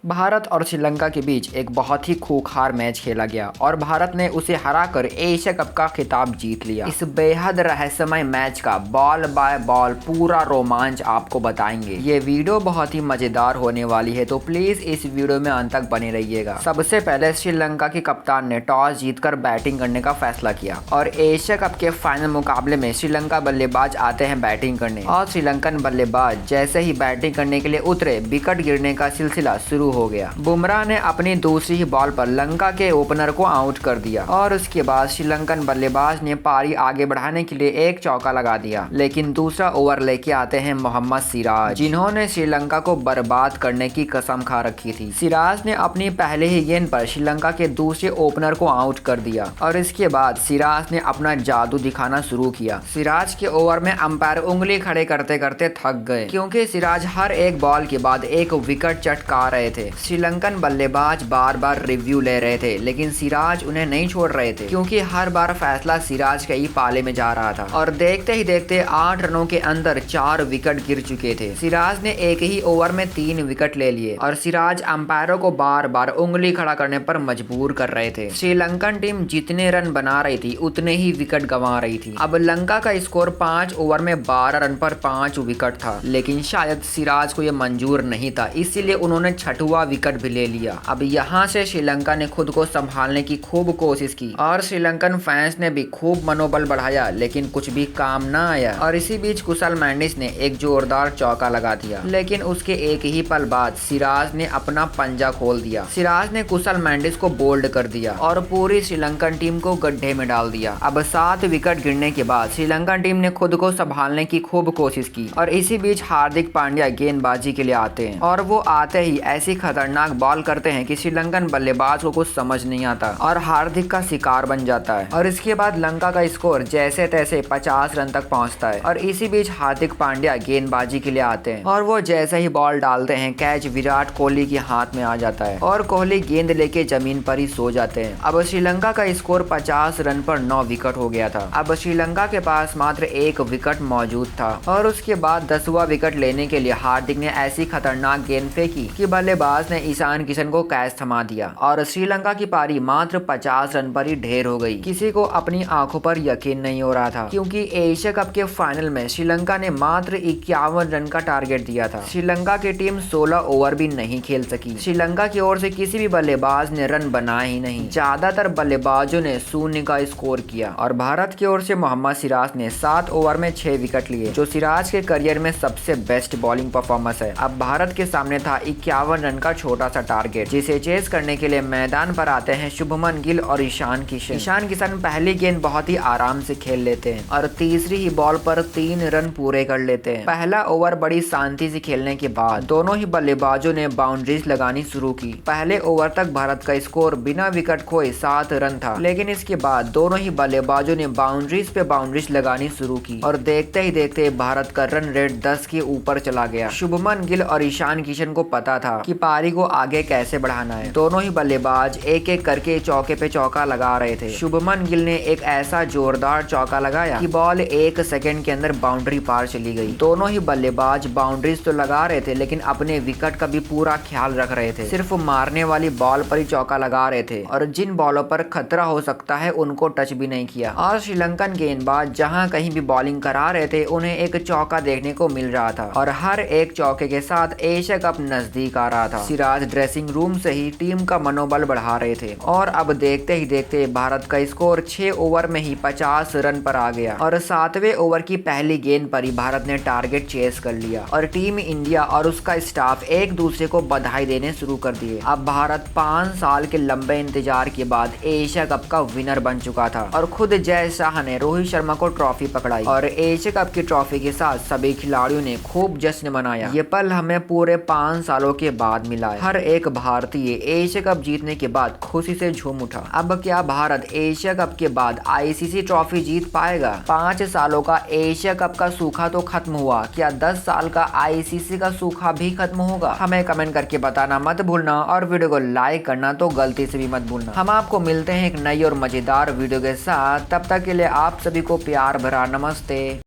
भारत और श्रीलंका के बीच एक बहुत ही खूंखार मैच खेला गया और भारत ने उसे हराकर एशिया कप का खिताब जीत लिया। इस बेहद रहस्यमय मैच का बॉल बाय बॉल पूरा रोमांच आपको बताएंगे। ये वीडियो बहुत ही मजेदार होने वाली है, तो प्लीज इस वीडियो में अंत तक बने रहिएगा। सबसे पहले श्रीलंका के कप्तान ने टॉस जीतकर बैटिंग करने का फैसला किया और एशिया कप के फाइनल मुकाबले में श्रीलंका बल्लेबाज आते हैं बैटिंग करने और श्रीलंकन बल्लेबाज जैसे ही बैटिंग करने के लिए उतरे, विकेट गिरने का सिलसिला शुरू हो गया। बुमराह ने अपनी दूसरी ही बॉल पर लंका के ओपनर को आउट कर दिया और उसके बाद श्रीलंकन बल्लेबाज ने पारी आगे बढ़ाने के लिए एक चौका लगा दिया, लेकिन दूसरा ओवर लेके आते हैं मोहम्मद सिराज, जिन्होंने श्रीलंका को बर्बाद करने की कसम खा रखी थी। सिराज ने अपनी पहले ही गेंद पर श्रीलंका के दूसरे ओपनर को आउट कर दिया और इसके बाद सिराज ने अपना जादू दिखाना शुरू किया। सिराज के ओवर में अंपायर उंगली खड़े करते करते थक गए, क्योंकि सिराज हर एक बॉल के बाद एक विकेट चटका रहे थे। श्रीलंकन बल्लेबाज बार बार रिव्यू ले रहे थे, लेकिन सिराज उन्हें नहीं छोड़ रहे थे, क्योंकि हर बार फैसला सिराज के ही पाले में जा रहा था और देखते ही देखते 8 रनों के अंदर 4 विकेट गिर चुके थे। सिराज ने एक ही ओवर में 3 विकेट ले लिए और सिराज अंपायरों को बार बार उंगली खड़ा करने पर मजबूर कर रहे थे। श्रीलंकन टीम जितने रन बना रही थी उतने ही विकेट गंवा रही थी। अब लंका का स्कोर 5 ओवर में 12 रन पर 5 विकेट था, लेकिन शायद सिराज को यह मंजूर नहीं था, इसीलिए उन्होंने छठवां विकेट भी ले लिया। अब यहाँ से श्रीलंका ने खुद को संभालने की खूब कोशिश की और श्रीलंकन फैंस ने भी खूब मनोबल बढ़ाया, लेकिन कुछ भी काम न आया और इसी बीच कुशल मेंडिस ने एक जोरदार चौका लगा दिया, लेकिन उसके एक ही पल बाद सिराज ने अपना पंजा खोल दिया। सिराज ने कुशल मेंडिस को बोल्ड कर दिया और पूरी श्रीलंकन टीम को गड्ढे में डाल दिया। अब 7 विकेट गिरने के बाद श्रीलंकन टीम ने खुद को संभालने की खूब कोशिश की और इसी बीच हार्दिक पांड्या गेंदबाजी के लिए आते हैं और वो आते ही ऐसी खतरनाक बॉल करते हैं कि श्रीलंकन बल्लेबाज को कुछ समझ नहीं आता और हार्दिक का शिकार बन जाता है और इसके बाद लंका का स्कोर जैसे तैसे 50 रन तक पहुंचता है और इसी बीच हार्दिक पांड्या गेंदबाजी के लिए आते हैं और वो जैसे ही बॉल डालते हैं, कैच विराट कोहली के हाथ में आ जाता है और कोहली गेंद लेके जमीन पर ही सो जाते हैं। अब श्रीलंका का स्कोर 50 रन पर 9 विकेट हो गया था। अब श्रीलंका के पास मात्र 1 विकेट मौजूद था और उसके बाद 10वां विकेट लेने के लिए हार्दिक ने ऐसी खतरनाक गेंद फेंकी कि बल्लेबाज ने ईशान किशन को कैच थमा दिया और श्रीलंका की पारी मात्र 50 रन पर ही ढेर हो गई। किसी को अपनी आंखों पर यकीन नहीं हो रहा था, क्योंकि एशिया कप के फाइनल में श्रीलंका ने मात्र 51 रन का टारगेट दिया था। श्रीलंका की टीम 16 ओवर भी नहीं खेल सकी। श्रीलंका की ओर से किसी भी बल्लेबाज ने रन बनाए ही नहीं, ज्यादातर बल्लेबाजों ने शून्य का स्कोर किया और भारत की ओर से मोहम्मद सिराज ने 7 ओवर में 6 विकेट लिए, जो सिराज के करियर में सबसे बेस्ट बॉलिंग परफॉर्मेंस है। अब भारत के सामने था 51 रन का छोटा सा टारगेट, जिसे चेस करने के लिए मैदान पर आते हैं शुभमन गिल और ईशान किशन। ईशान किशन पहली गेंद बहुत ही आराम से खेल लेते हैं और तीसरी ही बॉल पर 3 रन पूरे कर लेते हैं। पहला ओवर बड़ी शांति से खेलने के बाद दोनों ही बल्लेबाजों ने बाउंड्रीज लगानी शुरू की। पहले ओवर तक भारत का स्कोर बिना विकेट खोए 7 रन था, लेकिन इसके बाद दोनों ही बल्लेबाजों ने बाउंड्रीज पे बाउंड्रीज लगानी शुरू की और देखते ही देखते भारत का रन रेट 10 के ऊपर चला गया। शुभमन गिल और ईशान किशन को पता था कि पारी को आगे कैसे बढ़ाना है। दोनों ही बल्लेबाज एक एक करके चौके पे चौका लगा रहे थे। शुभमन गिल ने एक ऐसा जोरदार चौका लगाया कि बॉल 1 सेकंड के अंदर बाउंड्री पार चली गई। दोनों ही बल्लेबाज बाउंड्रीज तो लगा रहे थे, लेकिन अपने विकेट का भी पूरा ख्याल रख रहे थे। सिर्फ मारने वाली बॉल पर ही चौका लगा रहे थे और जिन बॉलों पर खतरा हो सकता है उनको टच भी नहीं किया और श्रीलंकन गेंदबाज जहाँ कहीं भी बॉलिंग करा रहे थे उन्हें एक चौका देखने को मिल रहा था और हर एक चौके के साथ एशिया कप नजदीक आ रहा था। सिराज ड्रेसिंग रूम से ही टीम का मनोबल बढ़ा रहे थे और अब देखते ही देखते भारत का स्कोर 6 ओवर में ही 50 रन पर आ गया और 7वें ओवर की पहली गेंद पर ही भारत ने टारगेट चेस कर लिया और टीम इंडिया और उसका स्टाफ एक दूसरे को बधाई देने शुरू कर दिए। अब भारत 5 साल के लंबे इंतजार के बाद एशिया कप का विनर बन चुका था और खुद जय शाह ने रोहित शर्मा को ट्रॉफी पकड़ाई और एशिया कप की ट्रॉफी के साथ सभी खिलाड़ियों ने खूब जश्न मनाया। ये पल हमें पूरे 5 सालों के बाद मिला है। हर एक भारतीय एशिया कप जीतने के बाद खुशी से झूम उठा। अब क्या भारत एशिया कप के बाद आईसीसी ट्रॉफी जीत पाएगा? 5 सालों का एशिया कप का सूखा तो खत्म हुआ, क्या 10 साल का आईसीसी का सूखा भी खत्म होगा? हमें कमेंट करके बताना मत भूलना और वीडियो को लाइक करना तो गलती से भी मत भूलना। हम आपको मिलते हैं एक नई और मजेदार वीडियो के साथ, तब तक के लिए आप सभी को प्यार भरा नमस्ते।